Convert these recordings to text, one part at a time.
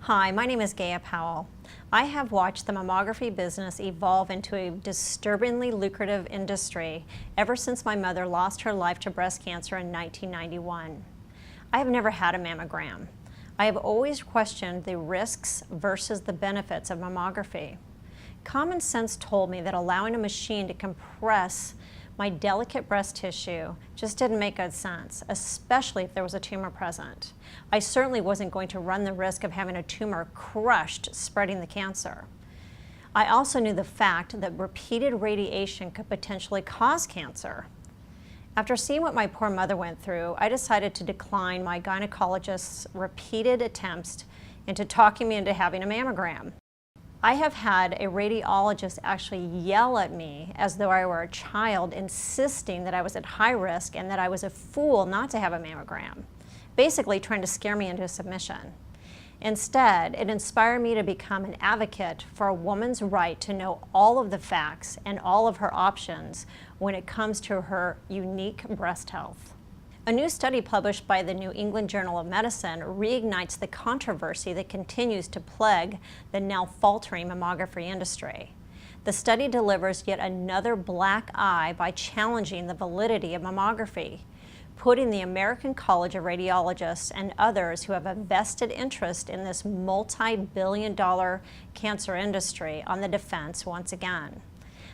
Hi, my name is Gaea Powell. I have watched the mammography business evolve into a disturbingly lucrative industry ever since my mother lost her life to breast cancer in 1991. I have never had a mammogram. I have always questioned the risks versus the benefits of mammography. Common sense told me that allowing a machine to compress my delicate breast tissue just didn't make good sense, especially if there was a tumor present. I certainly wasn't going to run the risk of having a tumor crushed, spreading the cancer. I also knew the fact that repeated radiation could potentially cause cancer. After seeing what my poor mother went through, I decided to decline my gynecologist's repeated attempts into talking me into having a mammogram. I have had a radiologist actually yell at me as though I were a child, insisting that I was at high risk and that I was a fool not to have a mammogram, basically trying to scare me into submission. Instead, it inspired me to become an advocate for a woman's right to know all of the facts and all of her options when it comes to her unique breast health. A new study published by the New England Journal of Medicine reignites the controversy that continues to plague the now faltering mammography industry. The study delivers yet another black eye by challenging the validity of mammography, putting the American College of Radiologists and others who have a vested interest in this multi-billion-dollar cancer industry on the defense once again.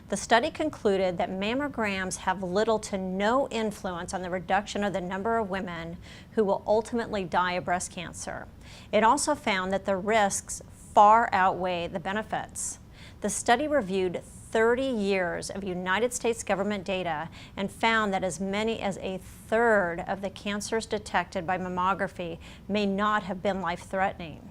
The study concluded that mammograms have little to no influence on the reduction of the number of women who will ultimately die of breast cancer. It also found that the risks far outweigh the benefits. The study reviewed 30 years of United States government data and found that as many as a third of the cancers detected by mammography may not have been life-threatening.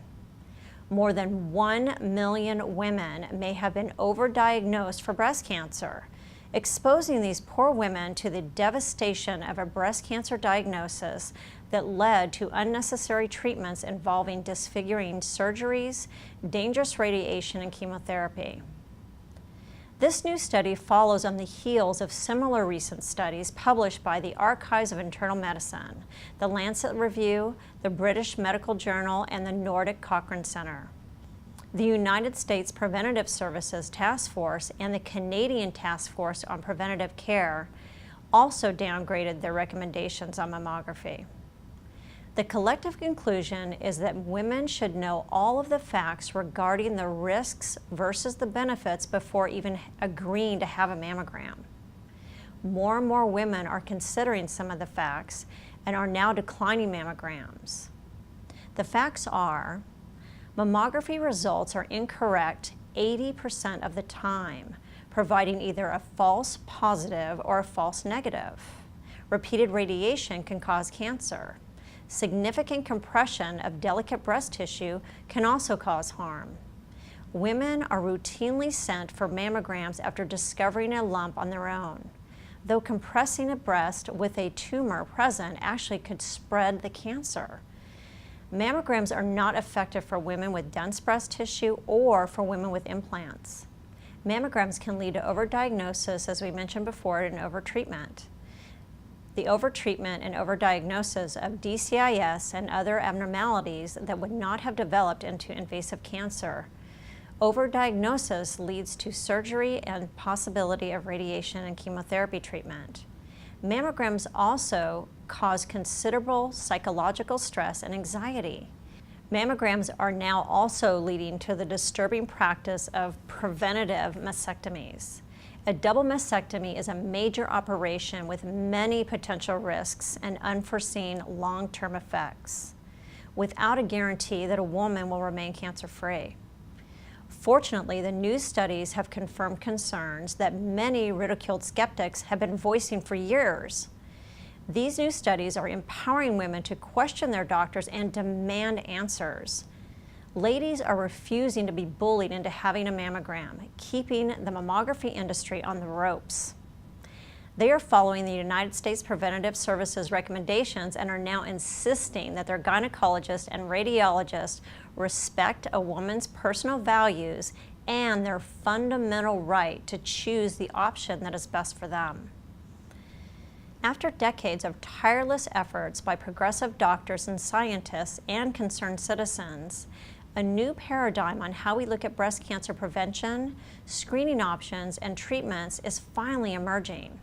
More than 1 million women may have been overdiagnosed for breast cancer, exposing these poor women to the devastation of a breast cancer diagnosis that led to unnecessary treatments involving disfiguring surgeries, dangerous radiation, and chemotherapy. This new study follows on the heels of similar recent studies published by the Archives of Internal Medicine, the Lancet Review, the British Medical Journal, and the Nordic Cochrane Center. The United States Preventative Services Task Force and the Canadian Task Force on Preventative Care also downgraded their recommendations on mammography. The collective conclusion is that women should know all of the facts regarding the risks versus the benefits before even agreeing to have a mammogram. More and more women are considering some of the facts and are now declining mammograms. The facts are, mammography results are incorrect 80% of the time, providing either a false positive or a false negative. Repeated radiation can cause cancer. Significant compression of delicate breast tissue can also cause harm. Women are routinely sent for mammograms after discovering a lump on their own, though compressing a breast with a tumor present actually could spread the cancer. Mammograms are not effective for women with dense breast tissue or for women with implants. Mammograms can lead to overdiagnosis, as we mentioned before, and overtreatment. The overtreatment and overdiagnosis of DCIS and other abnormalities that would not have developed into invasive cancer. Overdiagnosis leads to surgery and possibility of radiation and chemotherapy treatment. Mammograms also cause considerable psychological stress and anxiety. Mammograms are now also leading to the disturbing practice of preventative mastectomies. A double mastectomy is a major operation with many potential risks and unforeseen long-term effects, without a guarantee that a woman will remain cancer-free. Fortunately, the new studies have confirmed concerns that many ridiculed skeptics have been voicing for years. These new studies are empowering women to question their doctors and demand answers. Ladies are refusing to be bullied into having a mammogram, keeping the mammography industry on the ropes. They are following the United States Preventative Services recommendations and are now insisting that their gynecologists and radiologists respect a woman's personal values and their fundamental right to choose the option that is best for them. After decades of tireless efforts by progressive doctors and scientists and concerned citizens, A new paradigm on how we look at breast cancer prevention, screening options, and treatments is finally emerging,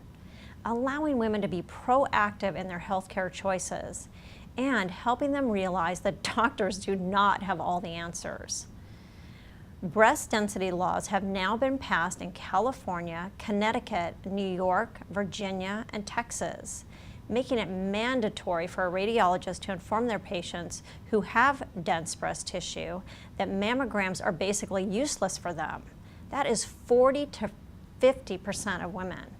allowing women to be proactive in their healthcare choices and helping them realize that doctors do not have all the answers. Breast density laws have now been passed in California, Connecticut, New York, Virginia, and Texas, making it mandatory for a radiologist to inform their patients who have dense breast tissue that mammograms are basically useless for them. That is 40 to 50% of women.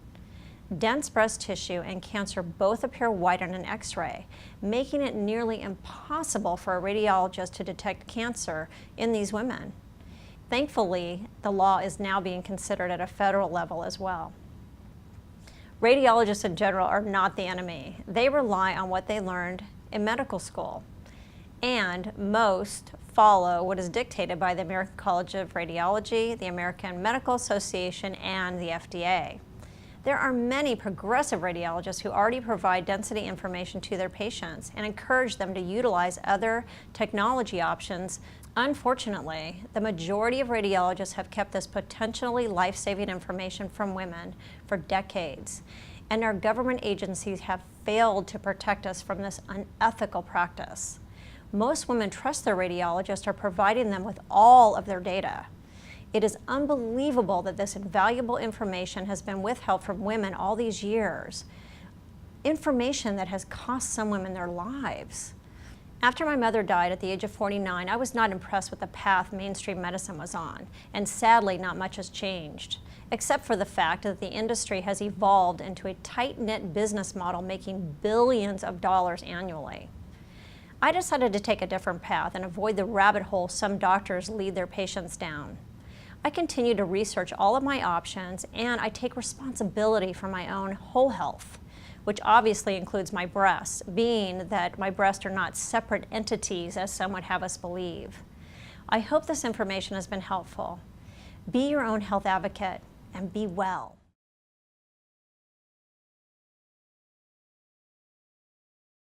Dense breast tissue and cancer both appear white on an X-ray, making it nearly impossible for a radiologist to detect cancer in these women. Thankfully, the law is now being considered at a federal level as well. Radiologists in general are not the enemy. They rely on what they learned in medical school, and most follow what is dictated by the American College of Radiology, the American Medical Association, and the FDA. There are many progressive radiologists who already provide density information to their patients and encourage them to utilize other technology options. Unfortunately, the majority of radiologists have kept this potentially life-saving information from women for decades, and our government agencies have failed to protect us from this unethical practice. Most women trust their radiologists are providing them with all of their data. It is unbelievable that this invaluable information has been withheld from women all these years, information that has cost some women their lives. After my mother died at the age of 49, I was not impressed with the path mainstream medicine was on, and sadly not much has changed, except for the fact that the industry has evolved into a tight-knit business model making billions of dollars annually. I decided to take a different path and avoid the rabbit hole some doctors lead their patients down. I continue to research all of my options, and I take responsibility for my own whole health, which obviously includes my breasts, being that my breasts are not separate entities as some would have us believe. I hope this information has been helpful. Be your own health advocate and be well.